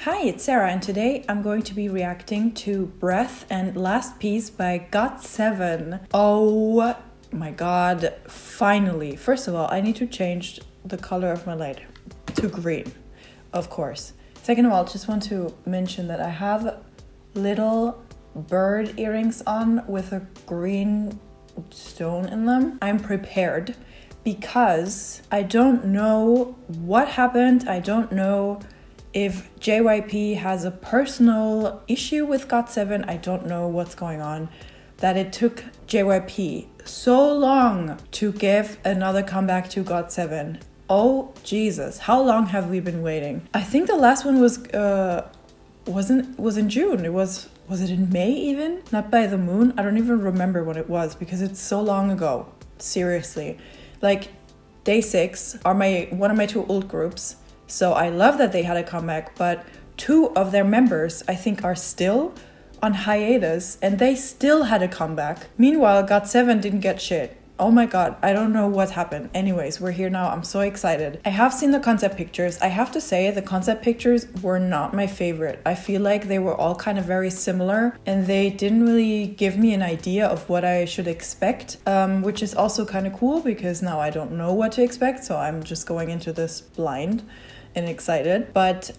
Hi, it's Sarah, and today I'm going to be reacting to Breath and Last Piece by GOT7. Oh my god, finally. First of all, I need to change the color of my light to green, of course. Second of all, just want to mention that I have little bird earrings on with a green stone in them. I'm prepared because I don't know what happened. I don't know if JYP has a personal issue with GOT7. I don't know what's going on. That it took JYP so long to give another comeback to GOT7. Oh Jesus, how long have we been waiting? I think the last one was in June. Was it in May even? Not by the Moon? I don't even remember what it was because it's so long ago. Seriously. Like Day 6 are one of my two old groups. So I love that they had a comeback, but two of their members, I think, are still on hiatus and they still had a comeback. Meanwhile, GOT7 didn't get shit. Oh my god, I don't know what happened. Anyways, we're here now. I'm so excited. I have seen the concept pictures. I have to say the concept pictures were not my favorite. I feel like they were all kind of very similar and they didn't really give me an idea of what I should expect, which is also kind of cool because now I don't know what to expect. So I'm just going into this blind and excited. But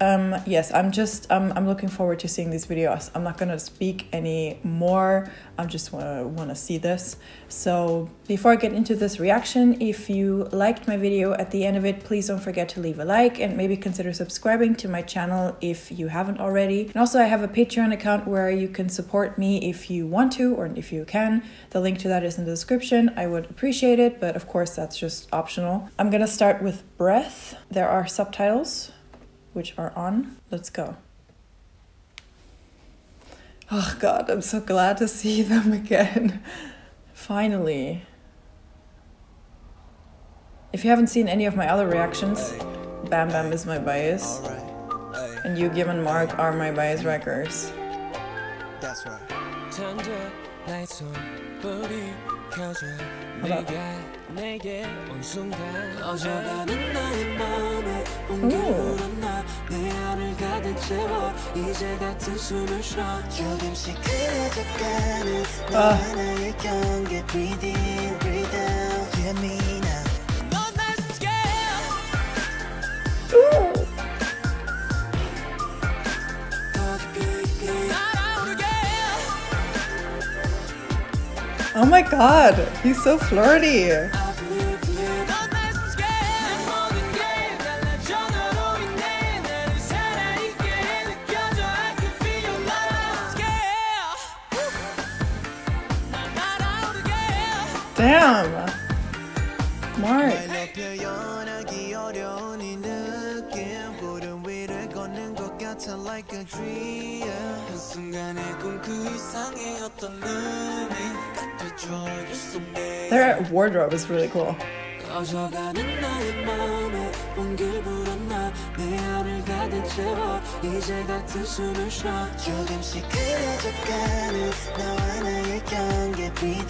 yes, I'm looking forward to seeing these videos. I'm not gonna speak any more. I just wanna see this. So before I get into this reaction, if you liked my video at the end of it, please don't forget to leave a like and maybe consider subscribing to my channel if you haven't already. And also I have a Patreon account where you can support me if you want to or if you can. The link to that is in the description. I would appreciate it, but of course that's just optional. I'm gonna start with Breath. There are subtitles which are on. Let's go. Oh god, I'm so glad to see them again. Finally. If you haven't seen any of my other reactions, Bam Bam is my bias. And Yu Kim and Mark are my bias wreckers. That's right. Oh my god, he's so flirty. Damn. Mark. Their wardrobe is really cool.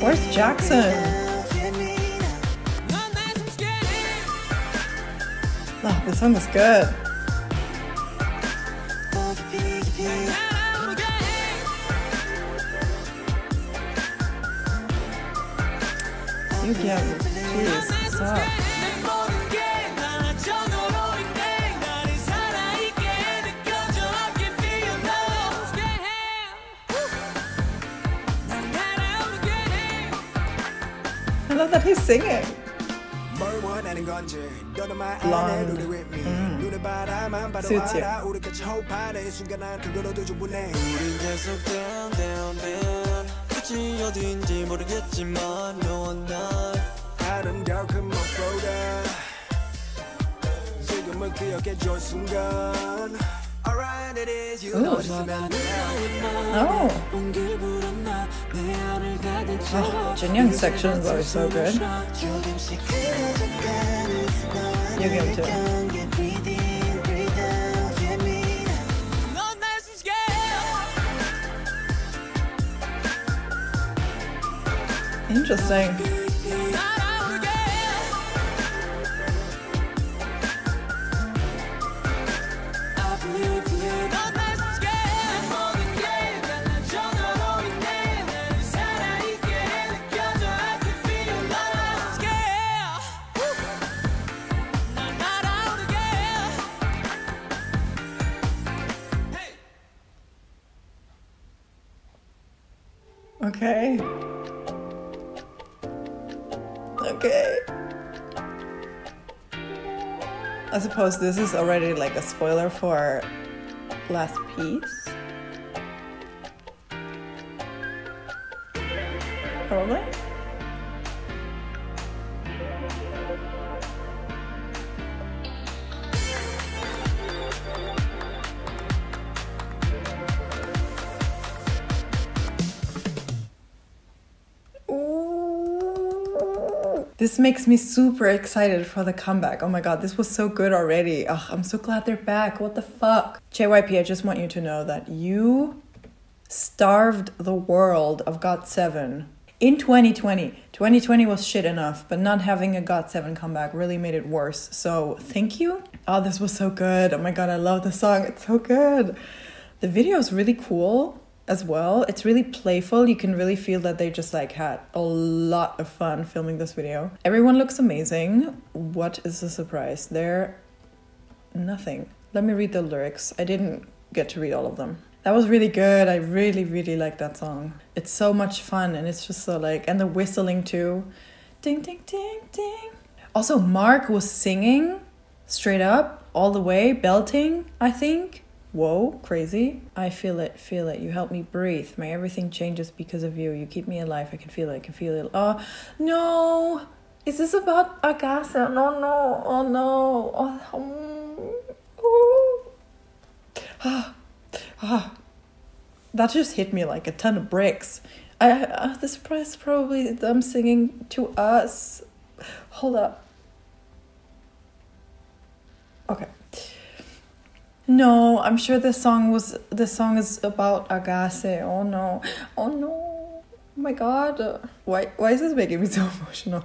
Where's Jackson? Oh, this song is good. You get it. Jeez, stop. I love that he's singing. Blonde. Suits you. Oh, Jin Young's section is always so good. You give it to him. Interesting. Okay. Okay. I suppose this is already like a spoiler for last piece. Probably. This makes me super excited for the comeback. Oh my god, this was so good already. Ugh, I'm so glad they're back. What the fuck? JYP, I just want you to know that you starved the world of GOT7 in 2020. 2020 was shit enough, but not having a GOT7 comeback really made it worse. So thank you. Oh, this was so good. Oh my god, I love the song. It's so good. The video is really cool as well. It's really playful. You can really feel that they just like had a lot of fun filming this video. Everyone looks amazing. What is the surprise? They're nothing. Let me read the lyrics. I didn't get to read all of them. That was really good. I really, really like that song. It's so much fun and it's just so like, and the whistling too. Ding, ding, ding, ding. Also, Mark was singing straight up all the way, belting, I think. Whoa, crazy. I feel it, feel it. You help me breathe. My everything changes because of you. You keep me alive. I can feel it, I can feel it. Oh, no. Is this about Agasa? No, no. Oh, no. That just hit me like a ton of bricks. This is probably them singing to us. Hold up. Okay. No, I'm sure the song is about Agase. Oh no. Oh no. Oh my god. Why is this making me so emotional?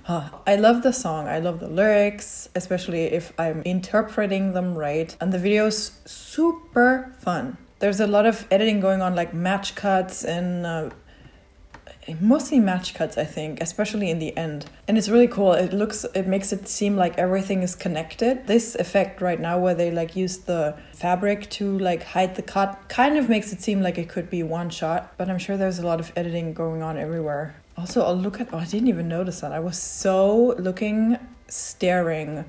I love the song. I love the lyrics, especially if I'm interpreting them right. And the video's super fun. There's a lot of editing going on, like match cuts and mostly match cuts, I think, especially in the end. And it's really cool. It makes it seem like everything is connected. This effect right now where they like use the fabric to like hide the cut kind of makes it seem like it could be one shot, but I'm sure there's a lot of editing going on everywhere. Also, I didn't even notice that. I was so staring,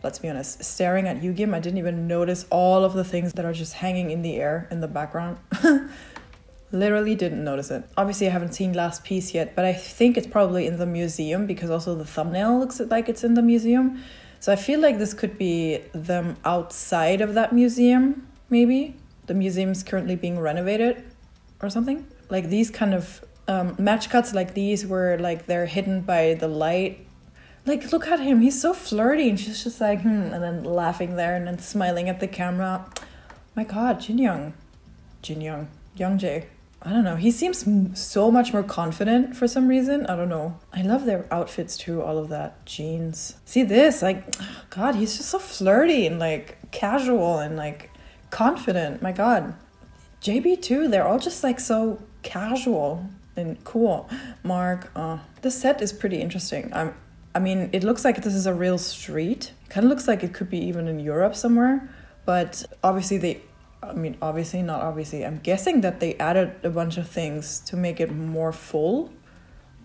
let's be honest, staring at Yugim. I didn't even notice all of the things that are just hanging in the air in the background. Literally didn't notice it. Obviously, I haven't seen last piece yet, but I think it's probably in the museum because also the thumbnail looks like it's in the museum. So I feel like this could be them outside of that museum, maybe. The museum's currently being renovated or something. Like these kind of match cuts like these where like they're hidden by the light. Like, look at him. He's so flirty and she's just like, and then laughing there and then smiling at the camera. My god, Young Jae. I don't know. He seems so much more confident for some reason. I don't know. I love their outfits too. All of that. Jeans. See this? Like, god, he's just so flirty and like casual and like confident. My god. JB too. They're all just like so casual and cool. Mark. The set is pretty interesting. I mean, it looks like this is a real street. It kind of looks like it could be even in Europe somewhere. But obviously I'm guessing that they added a bunch of things to make it more full,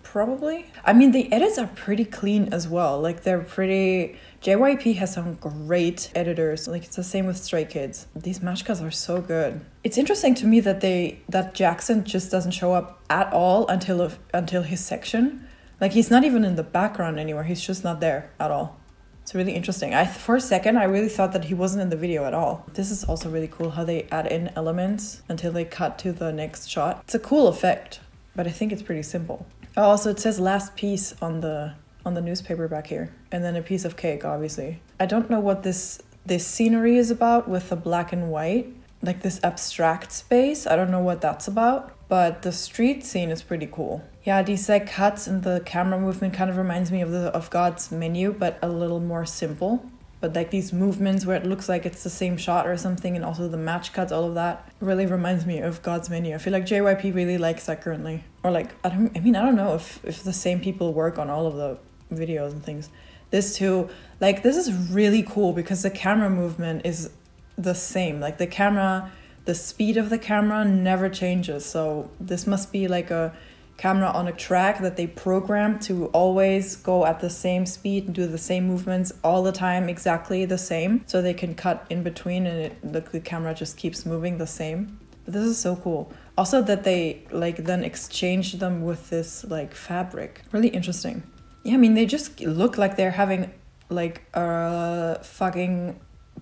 probably. I mean, the edits are pretty clean as well. Like, they're pretty... JYP has some great editors. Like, it's the same with Stray Kids. These match cuts are so good. It's interesting to me that Jackson just doesn't show up at all until his section. Like, he's not even in the background anymore. He's just not there at all. It's really interesting. For a second, I really thought that he wasn't in the video at all. This is also really cool how they add in elements until they cut to the next shot. It's a cool effect, but I think it's pretty simple. Oh, also, it says last piece on the newspaper back here. And then a piece of cake, obviously. I don't know what this scenery is about with the black and white. Like this abstract space. I don't know what that's about. But the street scene is pretty cool. Yeah, these like cuts and the camera movement kind of reminds me of God's menu, but a little more simple. But like these movements where it looks like it's the same shot or something, and also the match cuts, all of that really reminds me of God's menu. I feel like JYP really likes that currently. Or like, I don't know if the same people work on all of the videos and things. This too, like this is really cool because the camera movement is the same. Like the camera the speed of the camera never changes. So this must be like a camera on a track that they program to always go at the same speed and do the same movements all the time, exactly the same, so they can cut in between and the camera just keeps moving the same. But this is so cool. Also that they like then exchange them with this like fabric. Really interesting. Yeah, I mean, they just look like they're having like a fucking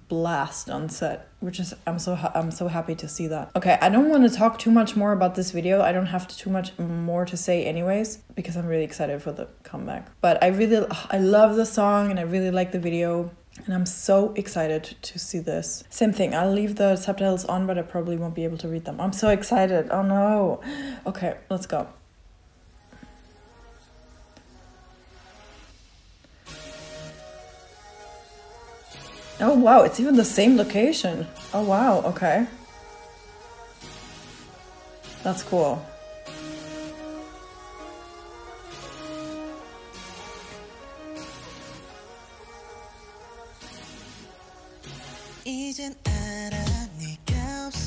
blast on set, which is I'm so happy to see that. Okay, I don't want to talk too much more about this video. I don't have too much more to say anyways, because I'm really excited for the comeback. But I love the song and I really like the video, and I'm so excited to see this. Same thing, I'll leave the subtitles on, but I probably won't be able to read them. I'm so excited. Oh no. Okay, let's go. Oh wow, it's even the same location. Oh wow, okay. That's cool.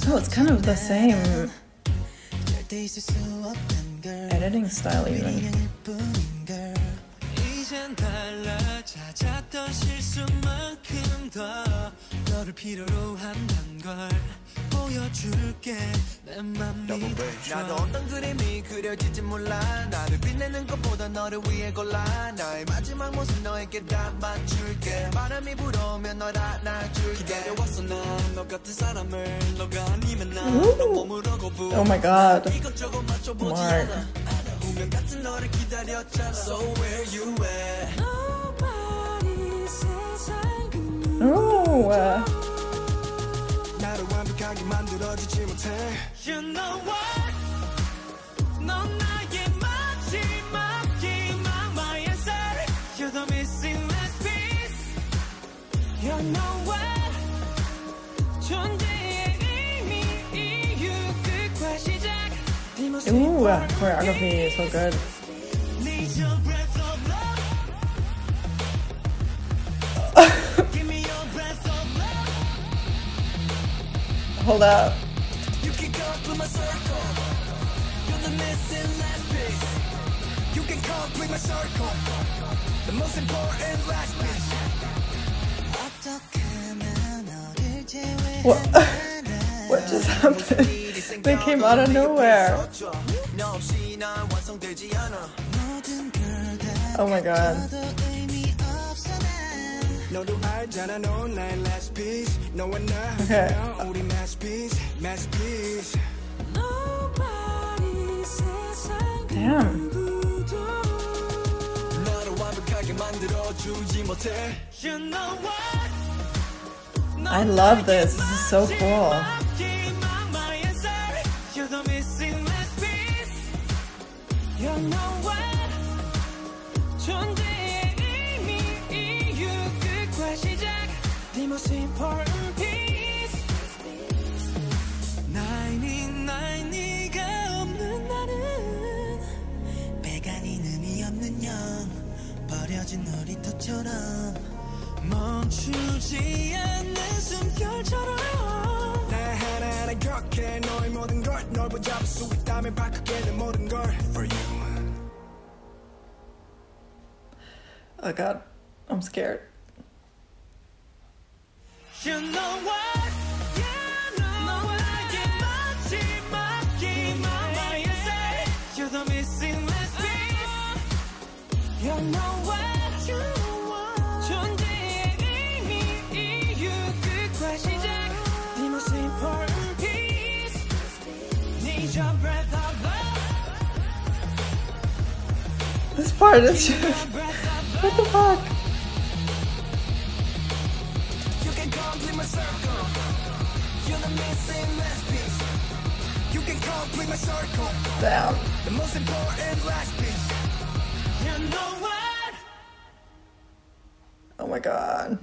Oh, it's kind of the same editing style even. 나도 어떤 그림이 그려질지 몰라 나를 빛내는 것보다 너를 위해 골라 나의 마지막 모습 너에게 다 맞출게 바람이 불어오면 널 안아줄게 기다려왔어 난 너 같은 사람을 너가 아니면 난 너 몸으로 거부 Oh my god. 이것저것 맞춰보지 않아 운명 같은 너를 기다렸잖아 So where you at Nobody 세상 그 Oh. 나를 완벽하게 만들어주지 못해 You know what 넌 나의 마지막 희망 My answer You're the missing last piece You know what 존재의 의미 이유 끝과 시작 Ooh, choreography is so good. Need your breath of love Give me your breath of love Hold up. You can complete my circle You're the missing last piece You can complete my circle The most important last piece What just happened? They came out of nowhere. Oh my god. Okay. Damn. I love this. This is so cool. 멈추지 않는 숨결처럼 나 하나하나 격해 너의 모든 걸 널 붙잡을 수 있다면 바꾸게 된 모든 걸 For you Oh god, I'm scared. You know what? Yeah, no, 나의 마지막 희망 My answer You're the missing last piece You know what? 존재의 의미 이유 끝과 시작 The most important piece Need your breath of love This part is just... What the fuck? You can complete my circle You're the missing last piece You can complete my circle Damn. The most important last piece You know what? Oh my god.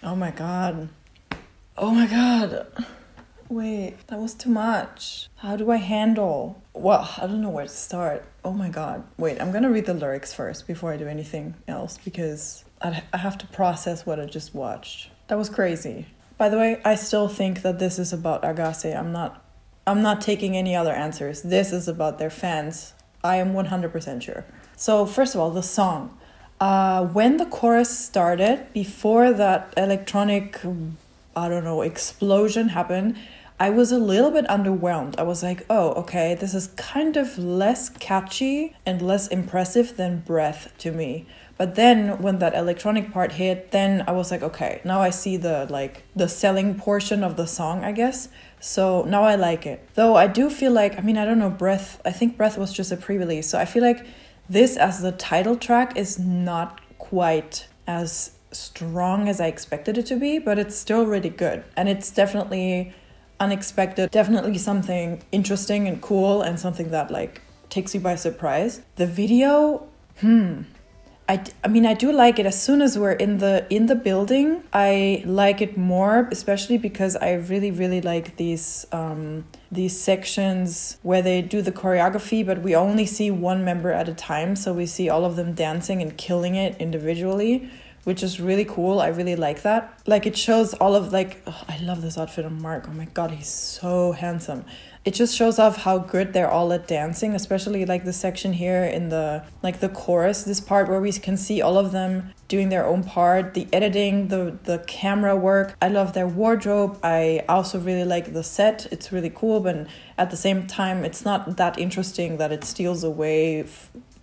Oh my god. Oh my god. Wait, that was too much. How do I handle? Well, I don't know where to start. Oh my god. Wait, I'm gonna read the lyrics first before I do anything else because I have to process what I just watched. That was crazy. By the way, I still think that this is about Agase. I'm not taking any other answers. This is about their fans. I am 100% sure. So first of all, the song. When the chorus started, before that electronic, I don't know, explosion happened, I was a little bit underwhelmed. I was like, oh, okay, this is kind of less catchy and less impressive than Breath to me. But then when that electronic part hit, then I was like, okay, now I see the selling portion of the song, I guess. So now I like it. Though I do feel like, I mean, I don't know, Breath, I think Breath was just a pre-release. So I feel like this as the title track is not quite as strong as I expected it to be, but it's still really good. And it's definitely unexpected, definitely something interesting and cool and something that like takes you by surprise. The video, I mean, I do like it. As soon as we're in the building, I like it more, especially because I really like these sections where they do the choreography, but we only see one member at a time. So we see all of them dancing and killing it individually, which is really cool. I really like that. Like it shows all of I love this outfit on Mark. Oh my God, he's so handsome. It just shows off how good they're all at dancing, especially like the section here in the chorus, this part where we can see all of them doing their own part, the editing, the camera work. I love their wardrobe. I also really like the set. It's really cool, but at the same time, it's not that interesting that it steals away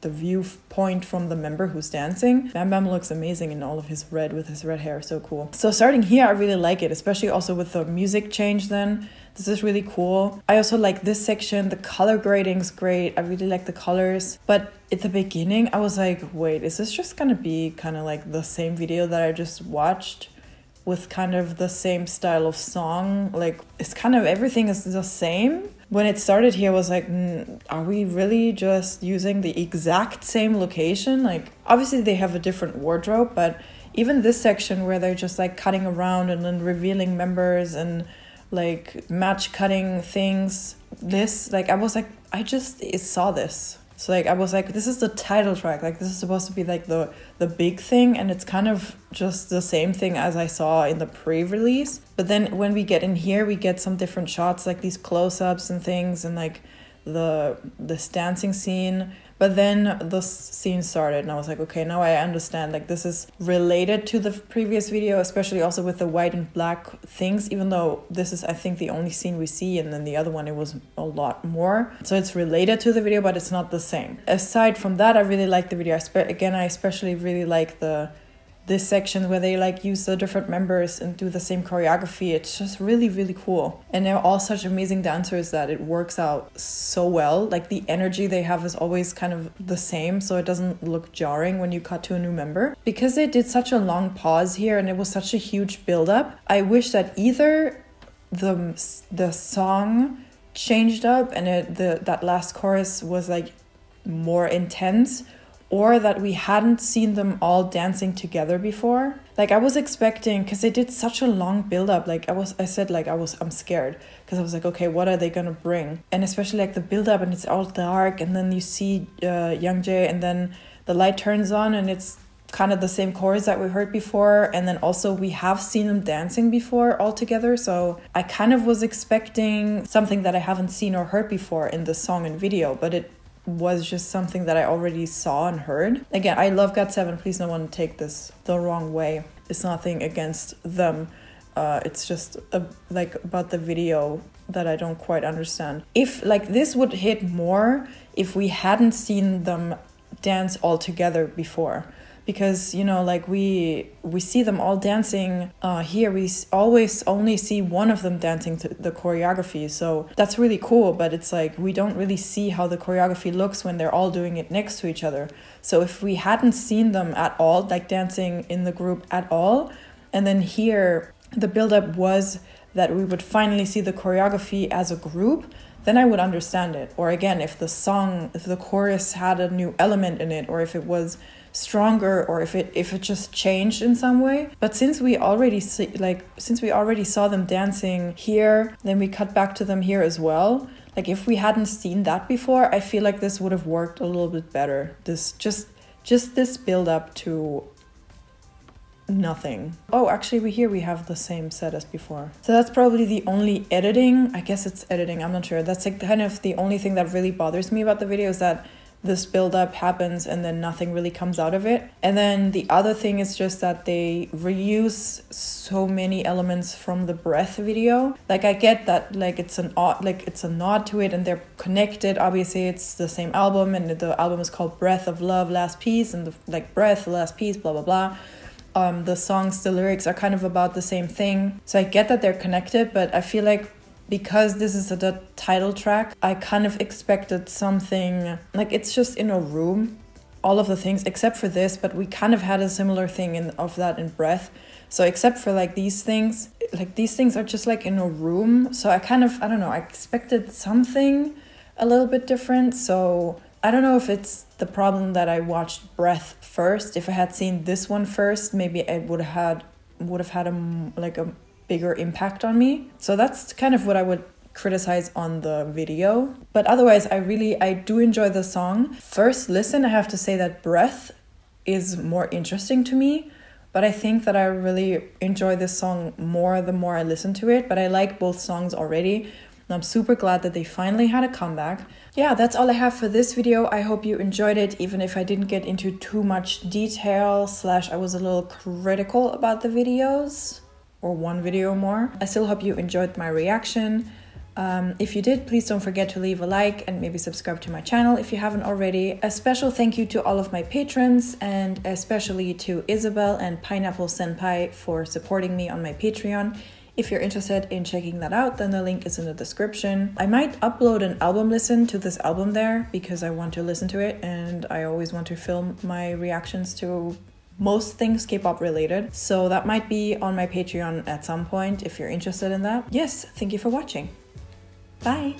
the viewpoint from the member who's dancing. Bam Bam looks amazing in all of his red, with his red hair, so cool. So starting here, I really like it, especially also with the music change then. This is really cool. I also like this section. The color grading's great. I really like the colors. But at the beginning, I was like, wait, is this just gonna be kind of like the same video that I just watched with kind of the same style of song? Like, it's kind of everything is the same. When it started here, I was like, are we really just using the exact same location? Like, obviously they have a different wardrobe, but even this section where they're just like cutting around and then revealing members and like match cutting things, this, like, I was like, I just saw this. So like I was like, this is the title track, like this is supposed to be like the big thing, and it's kind of just the same thing as I saw in the pre-release. But then when we get in here, we get some different shots, like these close-ups and things, and like this dancing scene. But then the scene started and I was like, okay, now I understand, like this is related to the previous video, especially also with the white and black things, even though this is, I think, the only scene we see, and then the other one, it was a lot more. So it's related to the video, but it's not the same. Aside from that, I really like the video. I especially really like this section where they like use the different members and do the same choreography. It's just really cool, and they're all such amazing dancers that it works out so well. Like the energy they have is always kind of the same, so it doesn't look jarring when you cut to a new member. Because they did such a long pause here and it was such a huge build up, I wish that either the song changed up and that last chorus was like more intense, or that we hadn't seen them all dancing together before. Like I was expecting, because they did such a long build up, like I'm scared, because I was like, okay, what are they gonna bring? And especially like the build up and it's all dark, and then you see Young Jae, and then the light turns on and it's kind of the same chorus that we heard before, and then also we have seen them dancing before all together. So I kind of was expecting something that I haven't seen or heard before in the song and video, but it was just something that I already saw and heard. Again, I love GOT7. Please no one take this the wrong way. It's nothing against them. It's just like about the video that I don't quite understand. If like this would hit more if we hadn't seen them dance all together before. Because, you know, like we see them all dancing here. We always only see one of them dancing to the choreography. So that's really cool. But it's like we don't really see how the choreography looks when they're all doing it next to each other. So if we hadn't seen them at all, like dancing in the group at all, and then here the buildup was that we would finally see the choreography as a group, then I would understand it. Or again, if the chorus had a new element in it, or if it was stronger or if it just changed in some way. But since we already saw them dancing here, then we cut back to them here as well. Like if we hadn't seen that before, I feel like this would have worked a little bit better. This just this build up to nothing. Oh, actually we have the same set as before. So that's probably the only editing. I guess it's editing, I'm not sure. That's like kind of the only thing that really bothers me about the video, is that this build up happens and then nothing really comes out of it. And then the other thing is just that they reuse so many elements from the Breath video. Like I get that like it's a nod to it and they're connected. Obviously it's the same album and the album is called Breath of Love Last Piece, and Breath Last Piece, blah blah blah. The songs, the lyrics are kind of about the same thing. So I get that they're connected, but I feel like because this is the title track, I kind of expected something, like it's just in a room, all of the things except for this, but we kind of had a similar thing of that in Breath. So except for like these things are just like in a room. So I don't know, I expected something a little bit different. So I don't know if it's the problem that I watched Breath first. If I had seen this one first, maybe it would have had a bigger impact on me. So that's kind of what I would criticize on the video. But otherwise, I do enjoy the song. First listen, I have to say that Breath is more interesting to me, but I think that I really enjoy this song more the more I listen to it. But I like both songs already, and I'm super glad that they finally had a comeback. Yeah, that's all I have for this video. I hope you enjoyed it, even if I didn't get into too much detail / I was a little critical about the videos, or one video more. I still hope you enjoyed my reaction. If you did, please don't forget to leave a like and maybe subscribe to my channel if you haven't already. A special thank you to all of my patrons, and especially to Isabel and Pineapple Senpai for supporting me on my Patreon. If you're interested in checking that out, then the link is in the description. I might upload an album listen to this album there because I want to listen to it, and I always want to film my reactions to most things K-pop related. So that might be on my Patreon at some point if you're interested in that. Yes, thank you for watching. Bye!